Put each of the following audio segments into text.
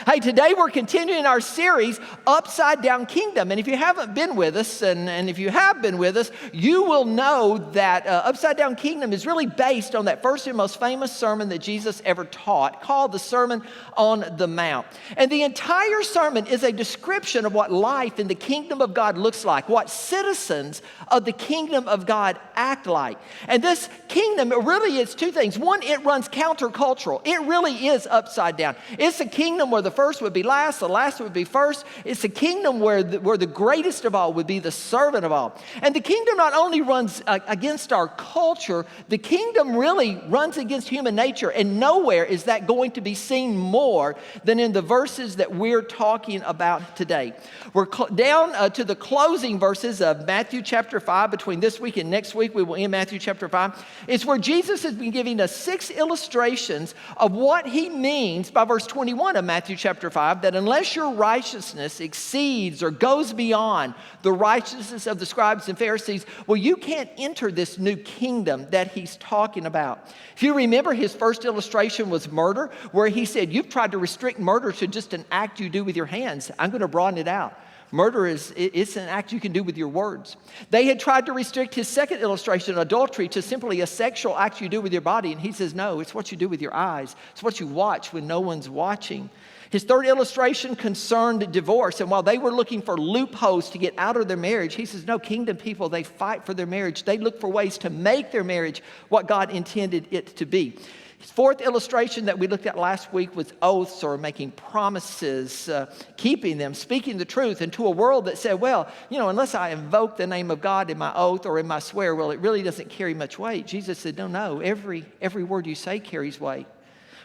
Hey, today we're continuing our series, Upside Down Kingdom. And if you haven't been with us, and if you have been with us, you will know that Upside Down Kingdom is really based on that first and most famous sermon that Jesus ever taught, called the Sermon on the Mount. And the entire sermon is a description of what life in the kingdom of God looks like, what citizens of the kingdom of God act like. And this kingdom, it really is two things. One, it runs countercultural. It really is upside down. It's a kingdom where the first would be last, the last would be first. It's a kingdom where the greatest of all would be the servant of all. And the kingdom not only runs against our culture, the kingdom really runs against human nature. And nowhere is that going to be seen more than in the verses that we're talking about today. We're down to the closing verses of Matthew chapter 5. Between this week and next week, we will end Matthew chapter 5. It's where Jesus has been giving us 6 illustrations of what he means by verse 21 of Matthew chapter 5, that unless your righteousness exceeds or goes beyond the righteousness of the scribes and Pharisees, well, you can't enter this new kingdom that he's talking about. If you remember, his first illustration was murder, where he said, you've tried to restrict murder to just an act you do with your hands. I'm going to broaden it out. Murder it's an act you can do with your words. They had tried to restrict his second illustration, adultery, to simply a sexual act you do with your body. And he says, no, it's what you do with your eyes. It's what you watch when no one's watching. His third illustration concerned divorce. And while they were looking for loopholes to get out of their marriage, he says, no, kingdom people, they fight for their marriage. They look for ways to make their marriage what God intended it to be. His fourth illustration that we looked at last week was oaths, or making promises, keeping them, speaking the truth into a world that said, well, unless I invoke the name of God in my oath or in my swear, well, it really doesn't carry much weight. Jesus said, no, every word you say carries weight.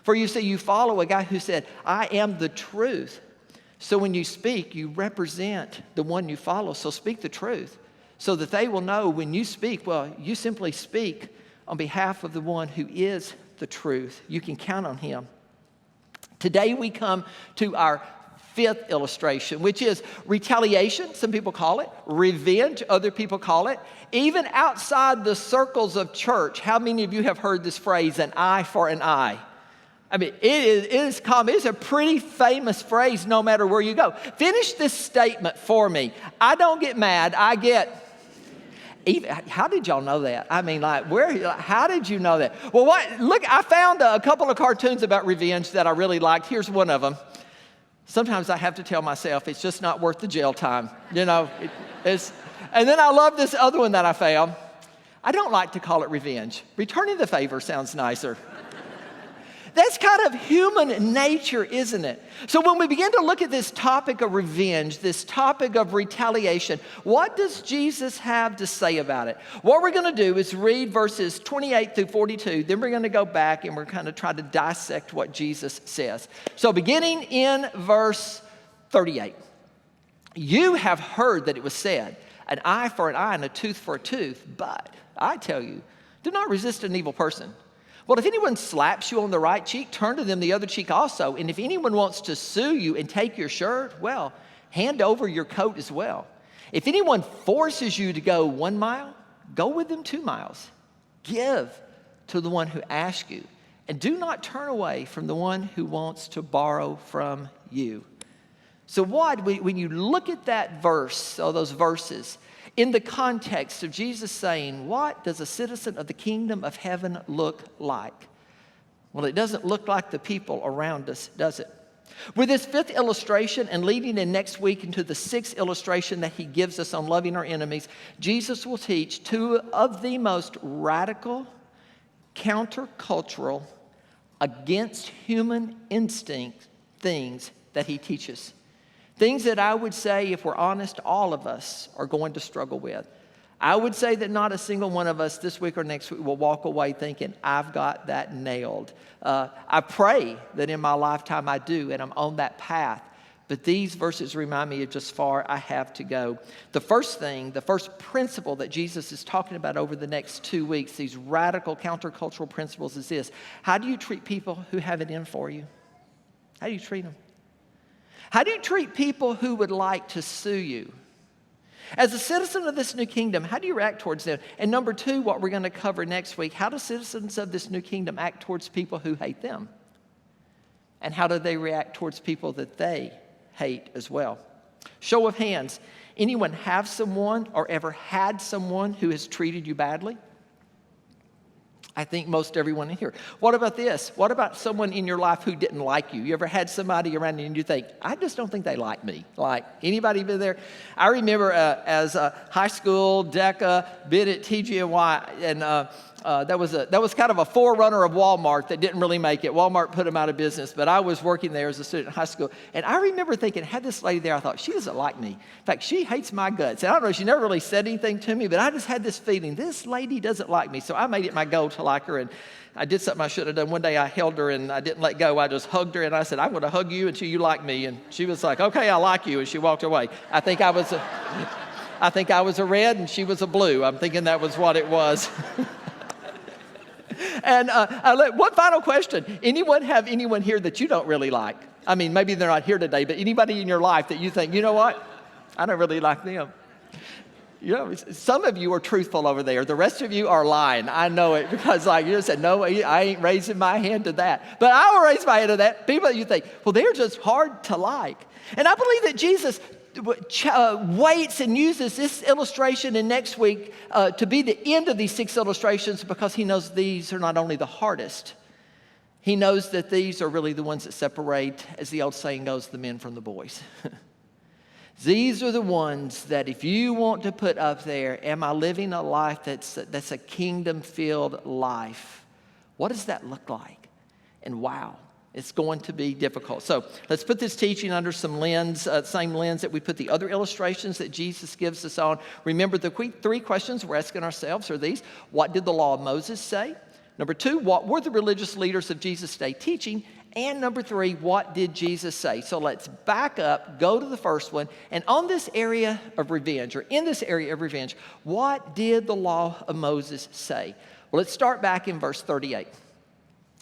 For you see, you follow a guy who said, I am the truth. So when you speak, you represent the one you follow. So speak the truth so that they will know when you speak, well, you simply speak on behalf of the one who is the truth. You can count on him. Today we come to our fifth illustration, which is retaliation. Some people call it revenge. Other people call it, even outside the circles of church. How many of you have heard this phrase, an eye for an eye? I mean, it is common. It's a pretty famous phrase no matter where you go. Finish this statement for me. I don't get mad. I get... How did y'all know that? I mean, how did you know that? Well, look, I found a couple of cartoons about revenge that I really liked. Here's one of them. Sometimes I have to tell myself it's just not worth the jail time. And then I love this other one that I found. I don't like to call it revenge. Returning the favor sounds nicer. That's kind of human nature, isn't it? So when we begin to look at this topic of revenge, this topic of retaliation, what does Jesus have to say about it? What we're going to do is read verses 28 through 42. Then we're going to go back and we're kind of try to dissect what Jesus says. So beginning in verse 38. You have heard that it was said, an eye for an eye and a tooth for a tooth. But I tell you, do not resist an evil person. Well, if anyone slaps you on the right cheek, turn to them the other cheek also. And if anyone wants to sue you and take your shirt, well, hand over your coat as well. If anyone forces you to go 1 mile, go with them 2 miles. Give to the one who asks you, and do not turn away from the one who wants to borrow from you. So when you look at that verse, or those verses, in the context of Jesus saying, what does a citizen of the kingdom of heaven look like? Well, it doesn't look like the people around us, does it? With this fifth illustration and leading in next week into the sixth illustration that he gives us on loving our enemies, Jesus will teach 2 of the most radical, countercultural, against human instinct things that he teaches. Things that I would say, if we're honest, all of us are going to struggle with. I would say that not a single one of us this week or next week will walk away thinking, I've got that nailed. I pray that in my lifetime I do, and I'm on that path. But these verses remind me of just far I have to go. The first principle that Jesus is talking about over the next 2 weeks, these radical countercultural principles, is this. How do you treat people who have it in for you? How do you treat them? How do you treat people who would like to sue you? As a citizen of this new kingdom, how do you react towards them? And number 2, what we're going to cover next week, how do citizens of this new kingdom act towards people who hate them? And how do they react towards people that they hate as well? Show of hands. Anyone have someone or ever had someone who has treated you badly? I think most everyone in here. What about this? What about someone in your life who didn't like you? You ever had somebody around you and you think, I just don't think they like me? Like, anybody been there? I remember as a high school, DECA, been at TGNY, and that was kind of a forerunner of Walmart that didn't really make it. Walmart put them out of business, but I was working there as a student in high school. And I remember thinking, I had this lady there, I thought, she doesn't like me. In fact, she hates my guts. And I don't know, she never really said anything to me, but I just had this feeling, this lady doesn't like me. So I made it my goal to like her, and I did something I should have done. One day I held her and I didn't let go. I just hugged her and I said, I'm going to hug you until you like me. And she was like, okay, I like you. And she walked away. I think I was a red and she was a blue. I'm thinking that was what it was. And one final question. Anyone have anyone here that you don't really like? I mean, maybe they're not here today, but anybody in your life that you think, you know what? I don't really like them. You know, some of you are truthful over there. The rest of you are lying. I know it because like you said, no, I ain't raising my hand to that. But I will raise my hand to that. People that you think, well, they're just hard to like. And I believe that Jesus waits and uses this illustration and next week to be the end of these 6 illustrations because he knows these are not only the hardest. He knows that these are really the ones that separate, as the old saying goes, the men from the boys. These are the ones that if you want to put up there, am I living a life that's a kingdom-filled life? What does that look like? And wow, it's going to be difficult. So let's put this teaching under some lens, same lens that we put the other illustrations that Jesus gives us on. Remember, the 3 questions we're asking ourselves are these. What did the law of Moses say? Number 2, what were the religious leaders of Jesus' day teaching? And number 3, what did Jesus say? So let's back up, go to the first one. And on this area of revenge, or in this area of revenge, what did the law of Moses say? Well, let's start back in verse 38.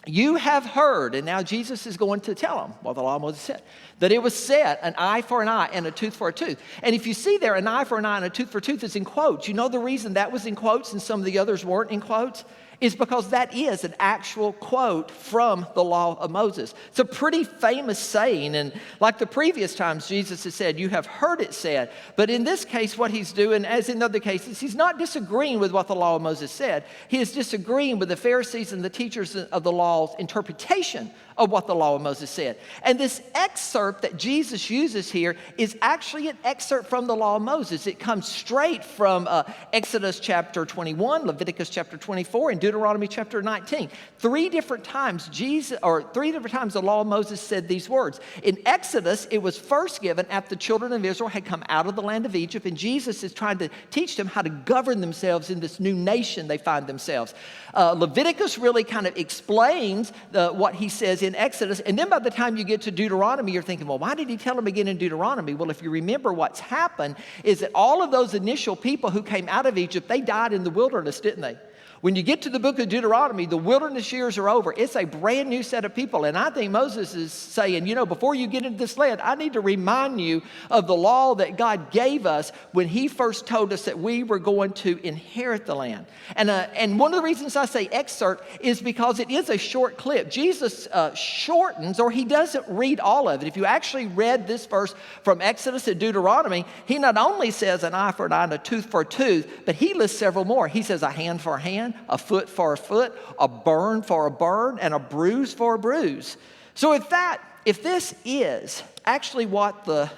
You have heard, and now Jesus is going to tell them what the law of Moses said, that it was said, an eye for an eye and a tooth for a tooth. And if you see there, an eye for an eye and a tooth for a tooth is in quotes. You know the reason that was in quotes and some of the others weren't in quotes? Is because that is an actual quote from the law of Moses. It's a pretty famous saying, and like the previous times Jesus has said, you have heard it said. But in this case, what he's doing, as in other cases, he's not disagreeing with what the law of Moses said. He is disagreeing with the Pharisees and the teachers of the law's interpretation of what the law of Moses said. And this excerpt that Jesus uses here is actually an excerpt from the law of Moses. It comes straight from Exodus chapter 21, Leviticus chapter 24, and Deuteronomy chapter 19. 3 different times the law of Moses said these words. In Exodus, it was first given after the children of Israel had come out of the land of Egypt, and Jesus is trying to teach them how to govern themselves in this new nation they find themselves. Leviticus really kind of explains what he says in Exodus, and then by the time you get to Deuteronomy, you're thinking, well, why did he tell them again in Deuteronomy? Well, if you remember what's happened is that all of those initial people who came out of Egypt, they died in the wilderness, didn't they? When you get to the book of Deuteronomy, the wilderness years are over. It's a brand new set of people. And I think Moses is saying, you know, before you get into this land, I need to remind you of the law that God gave us when he first told us that we were going to inherit the land. And one of the reasons I say excerpt is because it is a short clip. Jesus shortens, or he doesn't read all of it. If you actually read this verse from Exodus and Deuteronomy, he not only says an eye for an eye and a tooth for a tooth, but he lists several more. He says a hand for a hand, a foot for a foot, a burn for a burn, and a bruise for a bruise. So if this is actually what the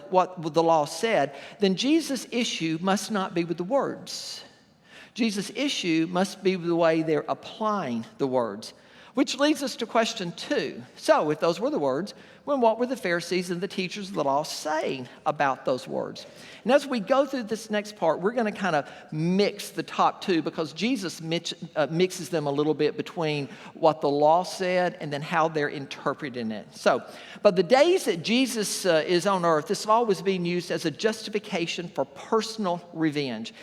law said, then Jesus' issue must not be with the words. Jesus' issue must be with the way they're applying the words, which leads us to question 2. So if those were the words, then what were the Pharisees and the teachers of the law saying about those words? And as we go through this next part, we're going to kind of mix the top 2 because Jesus mixes them a little bit between what the law said and then how they're interpreting it. So, but the days that Jesus is on earth, this law was being used as a justification for personal revenge.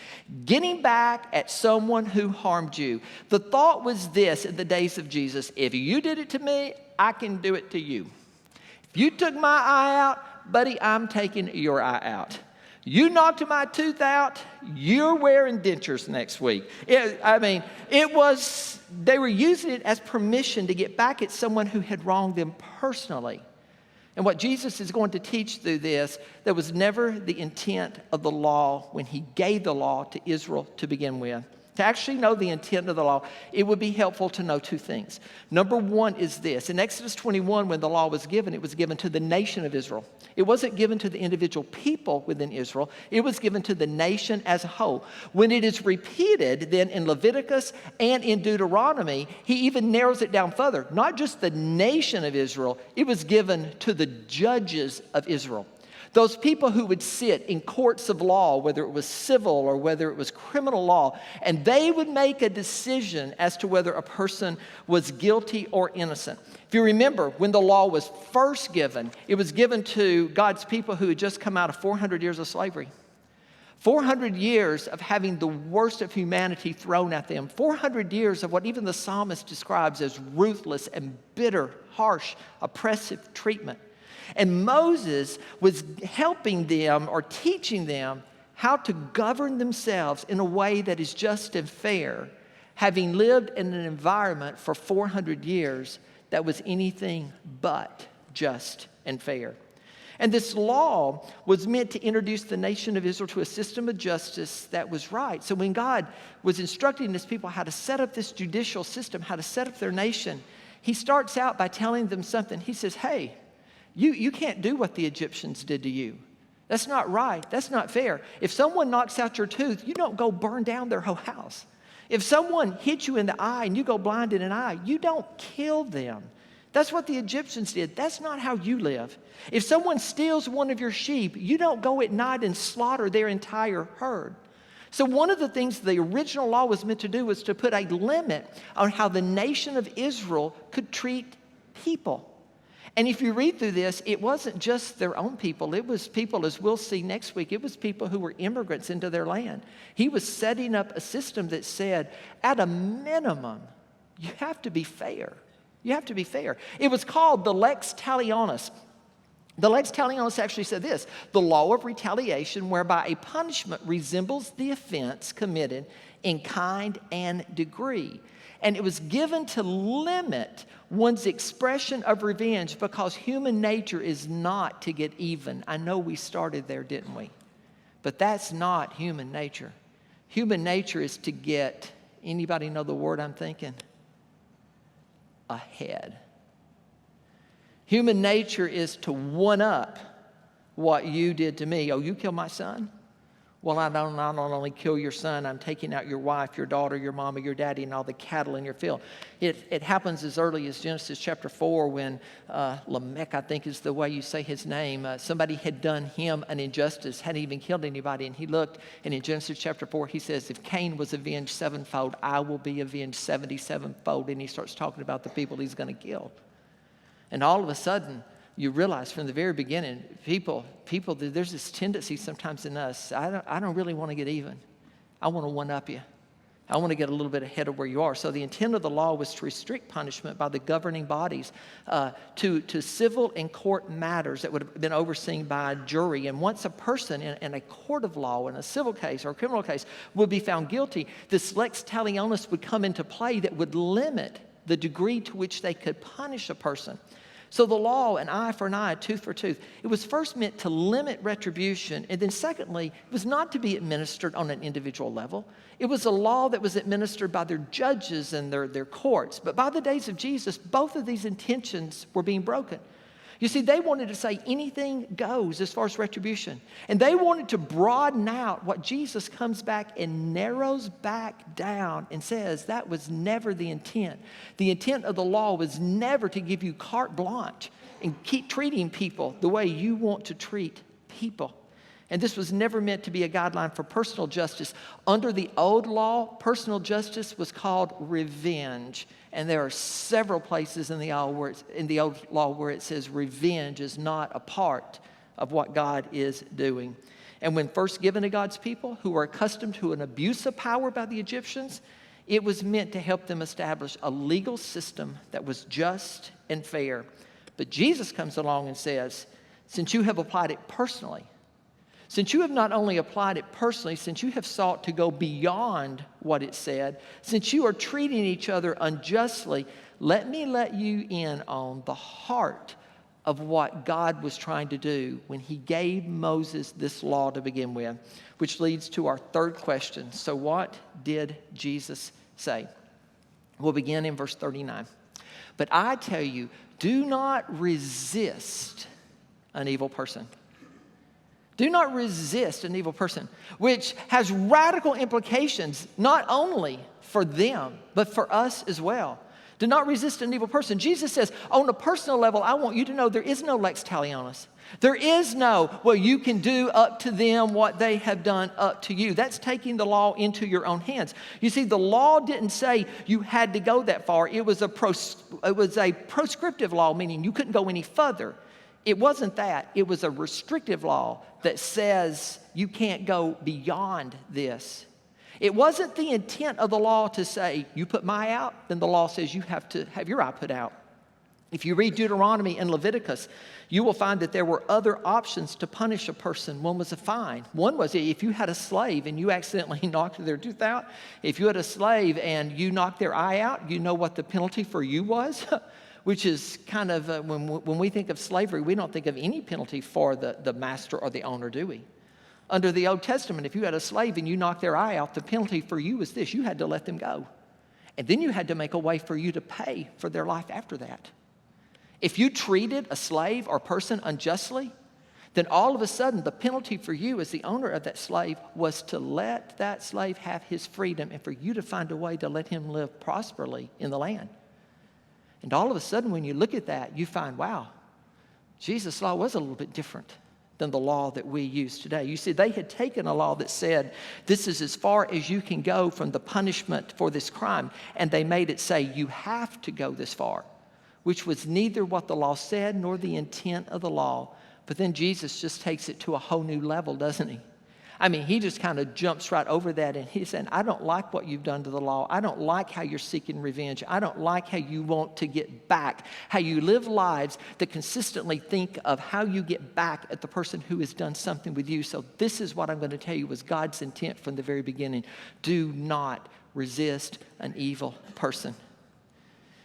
Getting back at someone who harmed you. The thought was this in the days of Jesus: if you did it to me, I can do it to you. If you took my eye out, buddy, I'm taking your eye out. You knocked my tooth out, you're wearing dentures next week. They were using it as permission to get back at someone who had wronged them personally. And what Jesus is going to teach through this, that was never the intent of the law when he gave the law to Israel to begin with. To actually know the intent of the law, it would be helpful to know two things. Number one is this. In Exodus 21, when the law was given, it was given to the nation of Israel. It wasn't given to the individual people within Israel. It was given to the nation as a whole. When it is repeated then in Leviticus and in Deuteronomy, he even narrows it down further. Not just the nation of Israel, it was given to the judges of Israel. Those people who would sit in courts of law, whether it was civil or whether it was criminal law, and they would make a decision as to whether a person was guilty or innocent. If you remember, when the law was first given, it was given to God's people who had just come out of 400 years of slavery. 400 years of having the worst of humanity thrown at them. 400 years of what even the psalmist describes as ruthless and bitter, harsh, oppressive treatment. And Moses was helping them or teaching them how to govern themselves in a way that is just and fair, having lived in an environment for 400 years that was anything but just and fair. And this law was meant to introduce the nation of Israel to a system of justice that was right. So when God was instructing his people how to set up this judicial system, how to set up their nation, he starts out by telling them something. He says, hey, you can't do what the Egyptians did to you. That's not right. That's not fair. If someone knocks out your tooth, you don't go burn down their whole house. If someone hits you in the eye and you go blind in an eye, you don't kill them. That's what the Egyptians did. That's not how you live. If someone steals one of your sheep, you don't go at night and slaughter their entire herd. So one of the things the original law was meant to do was to put a limit on how the nation of Israel could treat people. And if you read through this, it wasn't just their own people. It was people, as we'll see next week, it was people who were immigrants into their land. He was setting up a system that said, at a minimum, you have to be fair. You have to be fair. It was called the lex talionis. The lex talionis actually said this: the law of retaliation whereby a punishment resembles the offense committed in kind and degree. And it was given to limit one's expression of revenge because human nature is not to get even. I know we started there, didn't we? But that's not human nature. Human nature is to get, anybody know the word I'm thinking? Ahead. Human nature is to one up what you did to me. Oh, you killed my son? Well, I not only kill your son, I'm taking out your wife, your daughter, your mama, your daddy, and all the cattle in your field. It happens as early as Genesis chapter 4 when Lamech, I think is the way you say his name, somebody had done him an injustice, hadn't even killed anybody, and he looked, and in Genesis chapter 4 he says, if Cain was avenged sevenfold, I will be avenged 77-fold, and he starts talking about the people he's going to kill. And all of a sudden, you realize from the very beginning, people, there's this tendency sometimes in us, I don't really want to get even. I want to one-up you. I want to get a little bit ahead of where you are. So the intent of the law was to restrict punishment by the governing bodies to civil and court matters that would have been overseen by a jury. And once a person in a court of law, in a civil case or a criminal case, would be found guilty, this lex talionis would come into play that would limit the degree to which they could punish a person. So the law, an eye for an eye, a tooth for a tooth, it was first meant to limit retribution. And then secondly, it was not to be administered on an individual level. It was a law that was administered by their judges and their courts. But by the days of Jesus, both of these intentions were being broken. You see, they wanted to say anything goes as far as retribution. And they wanted to broaden out what Jesus comes back and narrows back down and says that was never the intent. The intent of the law was never to give you carte blanche and keep treating people the way you want to treat people. And this was never meant to be a guideline for personal justice. Under the old law, personal justice was called revenge. And there are several places in the old law where it says revenge is not a part of what God is doing. And when first given to God's people who were accustomed to an abuse of power by the Egyptians, it was meant to help them establish a legal system that was just and fair. But Jesus comes along and says, since you have applied it personally, since you have not only applied it personally, since you have sought to go beyond what it said, since you are treating each other unjustly, let me let you in on the heart of what God was trying to do when he gave Moses this law to begin with, which leads to our third question. So what did Jesus say? We'll begin in verse 39. But I tell you, do not resist an evil person. Do not resist an evil person, which has radical implications not only for them, but for us as well. Do not resist an evil person. Jesus says, on a personal level, I want you to know there is no lex talionis. There is no, well, you can do up to them what they have done up to you. That's taking the law into your own hands. You see, the law didn't say you had to go that far. It was a proscriptive law, meaning you couldn't go any further. It wasn't that. It was a restrictive law that says you can't go beyond this. It wasn't the intent of the law to say, you put my eye out, then the law says you have to have your eye put out. If you read Deuteronomy and Leviticus, you will find that there were other options to punish a person. One was a fine. One was if you had a slave and you accidentally knocked their tooth out. If you had a slave and you knocked their eye out, you know what the penalty for you was? Which is kind of, when we think of slavery, we don't think of any penalty for the master or the owner, do we? Under the Old Testament, if you had a slave and you knocked their eye out, the penalty for you was this: you had to let them go. And then you had to make a way for you to pay for their life after that. If you treated a slave or person unjustly, then all of a sudden the penalty for you as the owner of that slave was to let that slave have his freedom and for you to find a way to let him live prosperly in the land. And all of a sudden when you look at that, you find, wow, Jesus' law was a little bit different than the law that we use today. You see, they had taken a law that said, this is as far as you can go from the punishment for this crime, and they made it say, you have to go this far, which was neither what the law said nor the intent of the law. But then Jesus just takes it to a whole new level, doesn't he? I mean, he just kind of jumps right over that, and he's saying, I don't like what you've done to the law. I don't like how you're seeking revenge. I don't like how you want to get back, how you live lives that consistently think of how you get back at the person who has done something with you. So this is what I'm going to tell you was God's intent from the very beginning. Do not resist an evil person.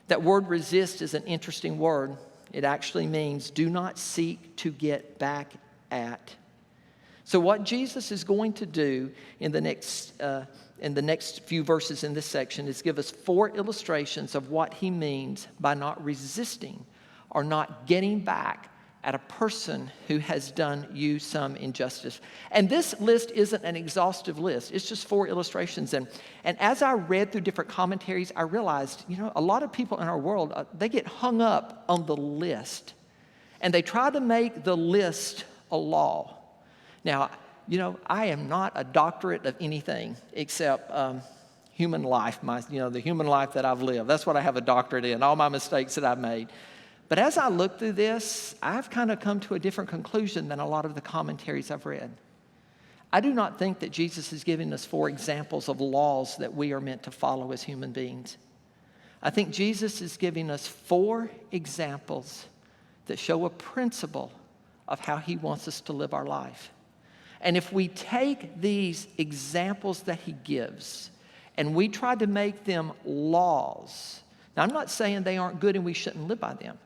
That word resist is an interesting word. It actually means do not seek to get back at. So what Jesus is going to do in the next few verses in this section is give us 4 illustrations of what he means by not resisting or not getting back at a person who has done you some injustice. And this list isn't an exhaustive list. It's just 4 illustrations. And as I read through different commentaries, I realized, a lot of people in our world, they get hung up on the list. And they try to make the list a law. Now, I am not a doctorate of anything except human life, the human life that I've lived. That's what I have a doctorate in, all my mistakes that I've made. But as I look through this, I've kind of come to a different conclusion than a lot of the commentaries I've read. I do not think that Jesus is giving us 4 examples of laws that we are meant to follow as human beings. I think Jesus is giving us 4 examples that show a principle of how he wants us to live our life. And if we take these examples that he gives and we try to make them laws, now I'm not saying they aren't good and we shouldn't live by them.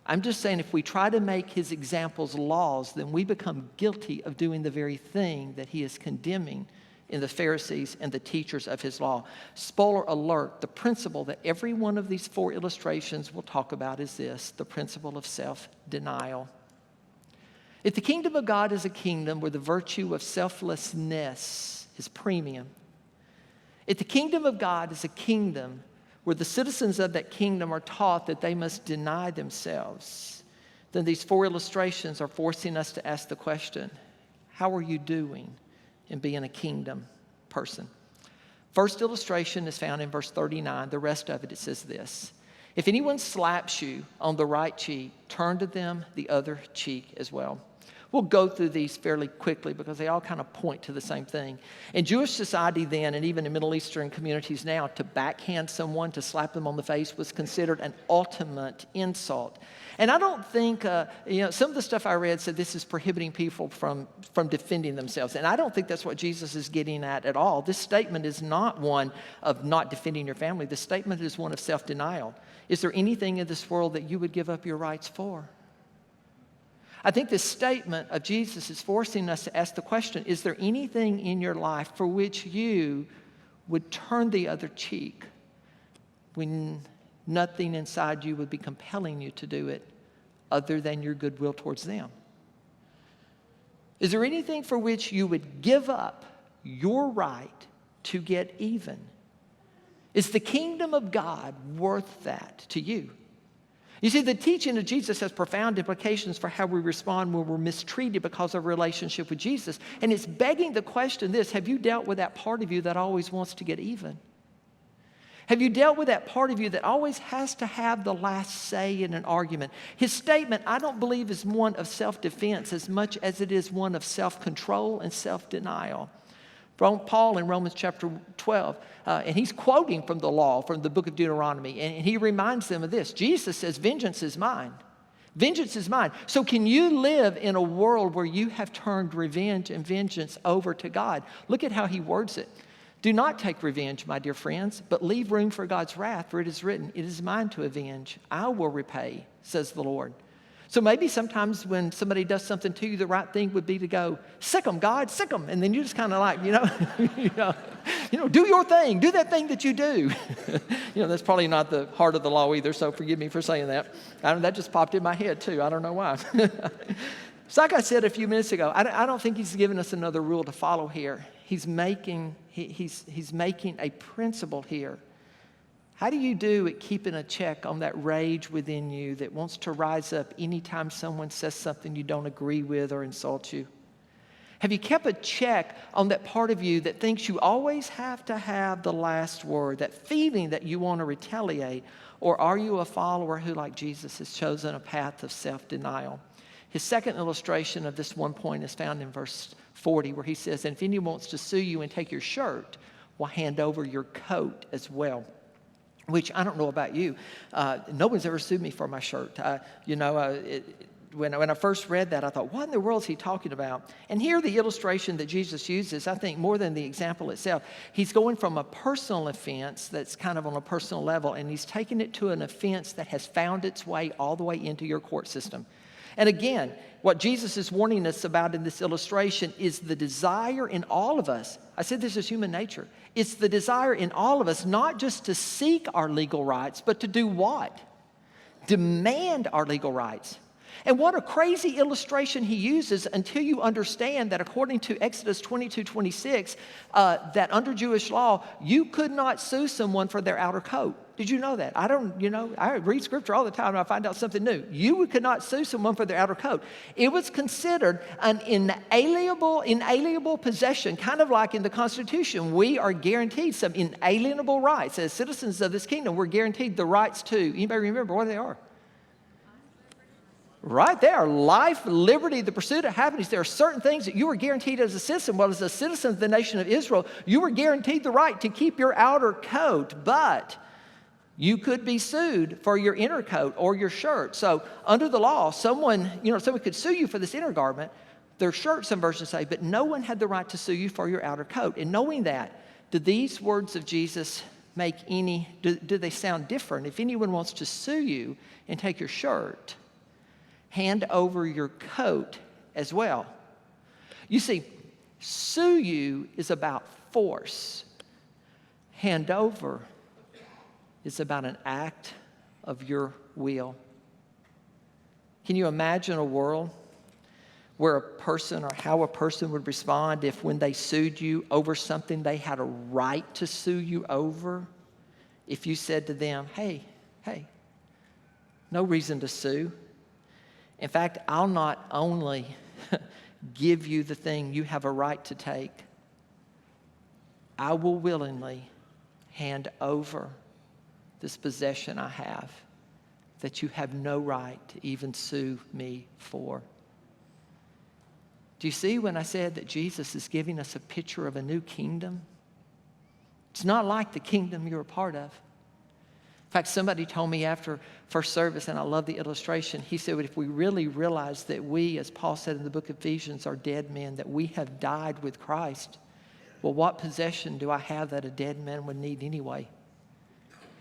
I'm just saying if we try to make his examples laws, then we become guilty of doing the very thing that he is condemning in the Pharisees and the teachers of his law. Spoiler alert, the principle that every one of these 4 illustrations will talk about is this: the principle of self-denial. If the kingdom of God is a kingdom where the virtue of selflessness is premium, if the kingdom of God is a kingdom where the citizens of that kingdom are taught that they must deny themselves, then these 4 illustrations are forcing us to ask the question, how are you doing in being a kingdom person? First illustration is found in verse 39. The rest of it says this: if anyone slaps you on the right cheek, turn to them the other cheek as well. We'll go through these fairly quickly because they all kind of point to the same thing. In Jewish society then, and even in Middle Eastern communities now, to backhand someone, to slap them on the face, was considered an ultimate insult. And I don't think, some of the stuff I read said this is prohibiting people from defending themselves. And I don't think that's what Jesus is getting at all. This statement is not one of not defending your family. This statement is one of self-denial. Is there anything in this world that you would give up your rights for? I think this statement of Jesus is forcing us to ask the question, is there anything in your life for which you would turn the other cheek when nothing inside you would be compelling you to do it other than your goodwill towards them? Is there anything for which you would give up your right to get even? Is the kingdom of God worth that to you? You see, the teaching of Jesus has profound implications for how we respond when we're mistreated because of a relationship with Jesus. And it's begging the question this: have you dealt with that part of you that always wants to get even? Have you dealt with that part of you that always has to have the last say in an argument? His statement, I don't believe, is one of self-defense as much as it is one of self-control and self-denial. Paul in Romans chapter 12, and he's quoting from the law, from the book of Deuteronomy, and he reminds them of this. Jesus says, vengeance is mine. Vengeance is mine. So can you live in a world where you have turned revenge and vengeance over to God? Look at how he words it. Do not take revenge, my dear friends, but leave room for God's wrath, for it is written, it is mine to avenge. I will repay, says the Lord. So maybe sometimes when somebody does something to you, the right thing would be to go, sick them, God, sick them. And then you just kind of like, do your thing. Do that thing that you do. That's probably not the heart of the law either, so forgive me for saying that. That just popped in my head too. I don't know why. So like I said a few minutes ago, I don't think he's given us another rule to follow here. He's making a principle here. How do you do at keeping a check on that rage within you that wants to rise up anytime someone says something you don't agree with or insults you? Have you kept a check on that part of you that thinks you always have to have the last word, that feeling that you want to retaliate? Or are you a follower who, like Jesus, has chosen a path of self-denial? His second illustration of this one point is found in verse 40, where he says, and if anyone wants to sue you and take your shirt, well, hand over your coat as well. Which, I don't know about you, no one's ever sued me for my shirt. When I first read that, I thought, what in the world is he talking about? And here the illustration that Jesus uses, I think more than the example itself, he's going from a personal offense that's kind of on a personal level, and he's taking it to an offense that has found its way all the way into your court system. And again, what Jesus is warning us about in this illustration is the desire in all of us. I said this is human nature. It's the desire in all of us not just to seek our legal rights, but to do what? Demand our legal rights. And what a crazy illustration he uses until you understand that according to Exodus 22:26, that under Jewish law, you could not sue someone for their outer coat. Did you know that? I read scripture all the time and I find out something new. You could not sue someone for their outer coat. It was considered an inalienable possession, kind of like in the Constitution. We are guaranteed some inalienable rights. As citizens of this kingdom, we're guaranteed the rights to, anybody remember what they are? Right there, life, liberty, the pursuit of happiness. There are certain things that you were guaranteed as a citizen. Well, as a citizen of the nation of Israel, you were guaranteed the right to keep your outer coat, but you could be sued for your inner coat or your shirt. So under the law, someone could sue you for this inner garment. Their shirt, some versions say, but no one had the right to sue you for your outer coat. And knowing that, do these words of Jesus do they sound different? If anyone wants to sue you and take your shirt, hand over your coat as well. You see, sue you is about force. Hand over is about an act of your will. Can you imagine a world where a person or how a person would respond if when they sued you over something they had a right to sue you over, if you said to them, hey, no reason to sue. In fact, I'll not only give you the thing you have a right to take, I will willingly hand over this possession I have that you have no right to even sue me for. Do you see when I said that Jesus is giving us a picture of a new kingdom? It's not like the kingdom you're a part of. In fact, somebody told me after first service, and I love the illustration, he said, if we really realize that we, as Paul said in the book of Ephesians, are dead men, that we have died with Christ, well, what possession do I have that a dead man would need anyway?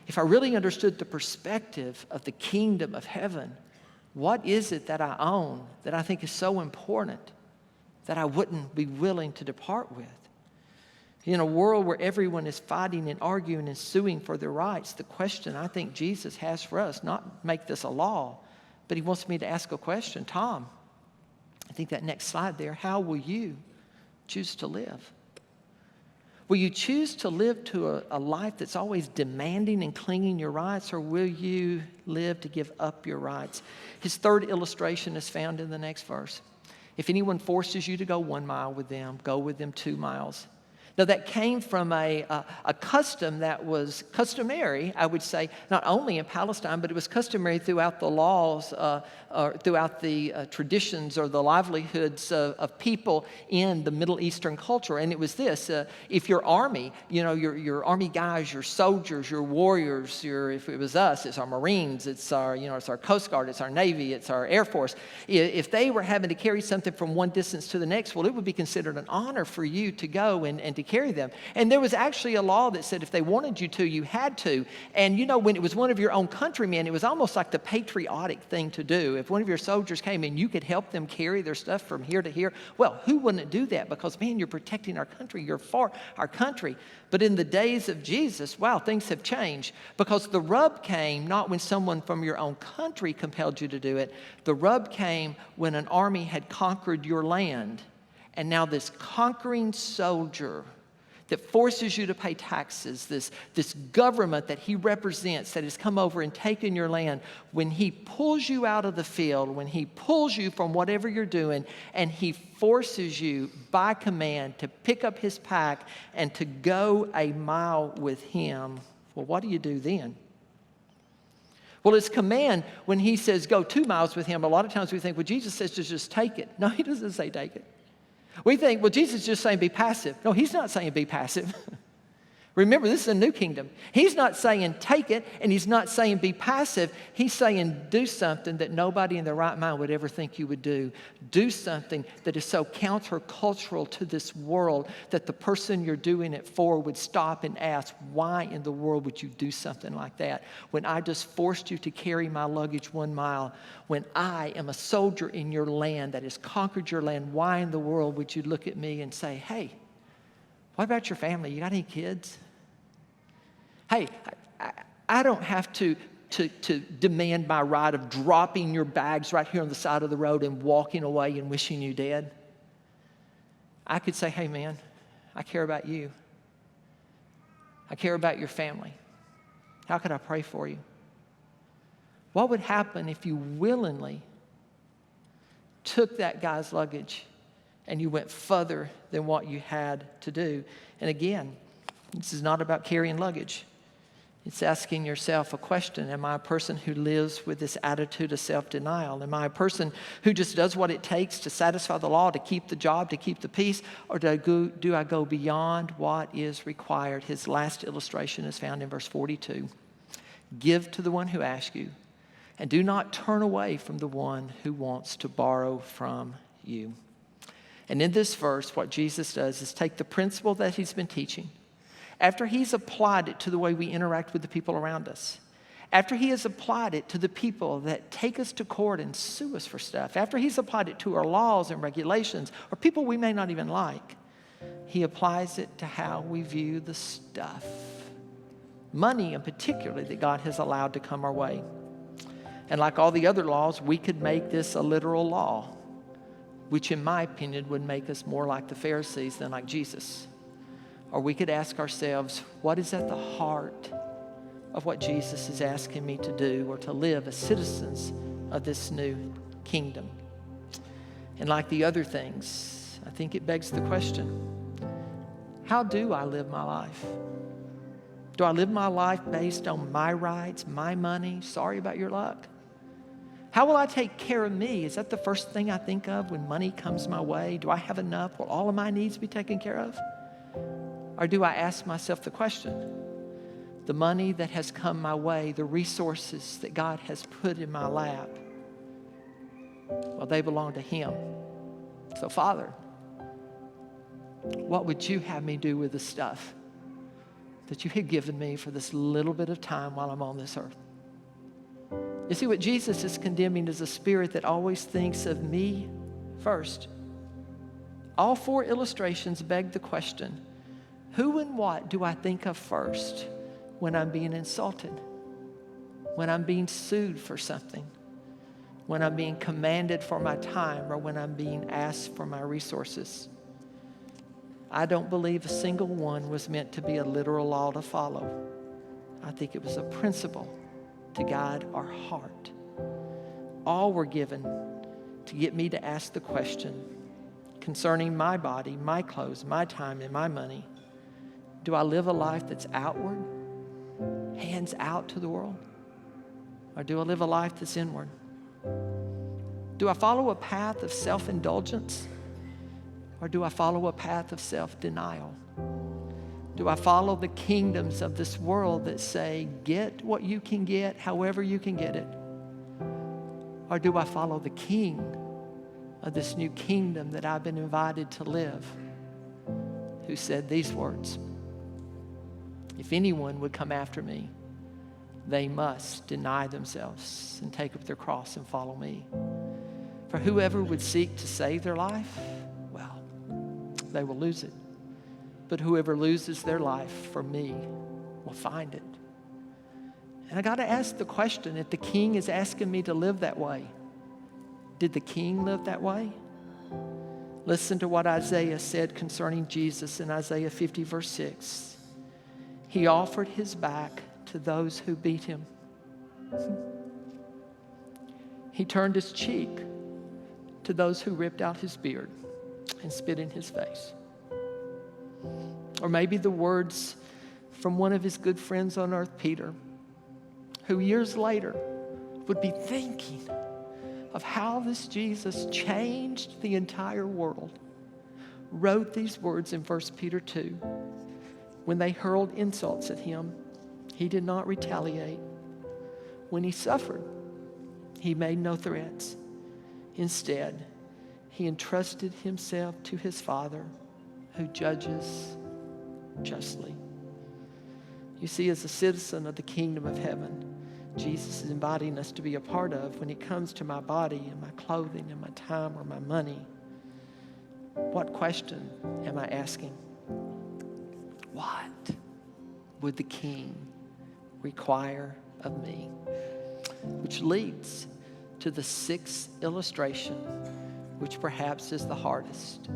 If I really understood the perspective of the kingdom of heaven, What is it that I own that I think is so important that I wouldn't be willing to depart with? In a world where everyone is fighting and arguing and suing for their rights, the question I think Jesus has for us, not make this a law, but he wants me to ask a question. Tom, I think that next slide there, how will you choose to live? Will you choose to live to a life that's always demanding and clinging your rights, or will you live to give up your rights? His third illustration is found in the next verse. If anyone forces you to go 1 mile with them, go with them 2 miles. Now, that came from a custom that was customary, I would say, not only in Palestine, but it was customary throughout the laws, or throughout the traditions or the livelihoods of people in the Middle Eastern culture. And it was this, if your army, your army guys, your soldiers, your warriors, if it was us, it's our Marines, it's our Coast Guard, it's our Navy, it's our Air Force. If they were having to carry something from one distance to the next, well, it would be considered an honor for you to go and to carry them. And there was actually a law that said if they wanted you to, you had to. And when it was one of your own countrymen, it was almost like the patriotic thing to do. If one of your soldiers came and you could help them carry their stuff from here to here, well, who wouldn't do that? Because, man, you're protecting our country. You're for our country. But in the days of Jesus, wow, things have changed. Because the rub came not when someone from your own country compelled you to do it. The rub came when an army had conquered your land. And now this conquering soldier that forces you to pay taxes, this government that he represents that has come over and taken your land, when he pulls you out of the field, when he pulls you from whatever you're doing, and he forces you by command to pick up his pack and to go 1 mile with him, well, what do you do then? Well, his command, when he says go 2 miles with him, a lot of times we think, well, Jesus says to just take it. No, he doesn't say take it. We think, well, Jesus is just saying be passive. No, he's not saying be passive. Remember, this is a new kingdom. He's not saying take it, and he's not saying be passive. He's saying do something that nobody in their right mind would ever think you would do. Do something that is so countercultural to this world that the person you're doing it for would stop and ask, why in the world would you do something like that? When I just forced you to carry my luggage 1 mile, when I am a soldier in your land that has conquered your land, why in the world would you look at me and say, hey, what about your family? You got any kids? Hey, I don't have to demand my right of dropping your bags right here on the side of the road and walking away and wishing you dead. I could say, hey, man, I care about you. I care about your family. How could I pray for you? What would happen if you willingly took that guy's luggage and you went further than what you had to do? And again, this is not about carrying luggage. It's asking yourself a question. Am I a person who lives with this attitude of self-denial? Am I a person who just does what it takes to satisfy the law, to keep the job, to keep the peace? Or do I go beyond what is required? His last illustration is found in verse 42. Give to the one who asks you, and do not turn away from the one who wants to borrow from you. And in this verse, what Jesus does is take the principle that he's been teaching, after he's applied it to the way we interact with the people around us, after he has applied it to the people that take us to court and sue us for stuff, after he's applied it to our laws and regulations, or people we may not even like, he applies it to how we view the stuff, money in particular, that God has allowed to come our way. And like all the other laws, we could make this a literal law, which in my opinion would make us more like the Pharisees than like Jesus. Or we could ask ourselves, what is at the heart of what Jesus is asking me to do or to live as citizens of this new kingdom? And like the other things, I think it begs the question, how do I live my life? Do I live my life based on my rights, my money? Sorry about your luck. How will I take care of me? Is that the first thing I think of when money comes my way? Do I have enough? Will all of my needs be taken care of? Or do I ask myself the question, the money that has come my way, the resources that God has put in my lap, well, they belong to him. So, Father, what would you have me do with the stuff that you had given me for this little bit of time while I'm on this earth? You see, what Jesus is condemning is a spirit that always thinks of me first. All 4 illustrations beg the question, who and what do I think of first when I'm being insulted, when I'm being sued for something, when I'm being commanded for my time, or when I'm being asked for my resources? I don't believe a single one was meant to be a literal law to follow. I think it was a principle to guide our heart. All were given to get me to ask the question concerning my body, my clothes, my time, and my money. Do I live a life that's outward, hands out to the world? Or do I live a life that's inward? Do I follow a path of self-indulgence? Or do I follow a path of self-denial? Do I follow the kingdoms of this world that say, get what you can get, however you can get it? Or do I follow the king of this new kingdom that I've been invited to live, who said these words, if anyone would come after me, they must deny themselves and take up their cross and follow me. For whoever would seek to save their life, well, they will lose it. But whoever loses their life for me will find it. And I got to ask the question, if the king is asking me to live that way, did the king live that way? Listen to what Isaiah said concerning Jesus in Isaiah 50, verse 6. He offered his back to those who beat him. He turned his cheek to those who ripped out his beard and spit in his face. Or maybe the words from one of his good friends on earth, Peter, who years later would be thinking of how this Jesus changed the entire world, wrote these words in 1 Peter 2. When they hurled insults at him, he did not retaliate. When he suffered, he made no threats. Instead, he entrusted himself to his Father, who judges justly. You see, as a citizen of the kingdom of heaven, Jesus is inviting us to be a part of when it comes to my body and my clothing and my time or my money. What question am I asking? What would the king require of me? Which leads to the 6th illustration, which perhaps is the hardest.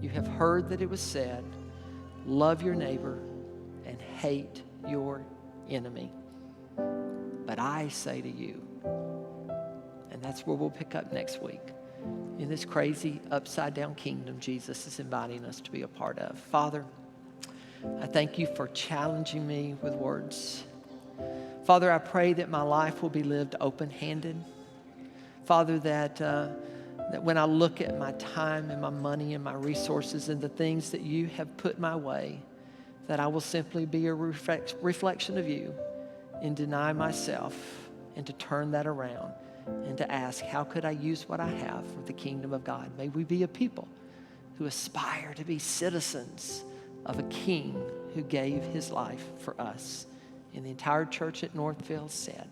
You have heard that it was said, love your neighbor and hate your enemy. But I say to you, and that's where we'll pick up next week, in this crazy upside-down kingdom Jesus is inviting us to be a part of. Father, I thank you for challenging me with words. Father, I pray that my life will be lived open-handed. Father, that when I look at my time and my money and my resources and the things that you have put my way, that I will simply be a reflection of you and deny myself and to turn that around and to ask, how could I use what I have for the kingdom of God? May we be a people who aspire to be citizens of a king who gave his life for us. And the entire church at NorthField said,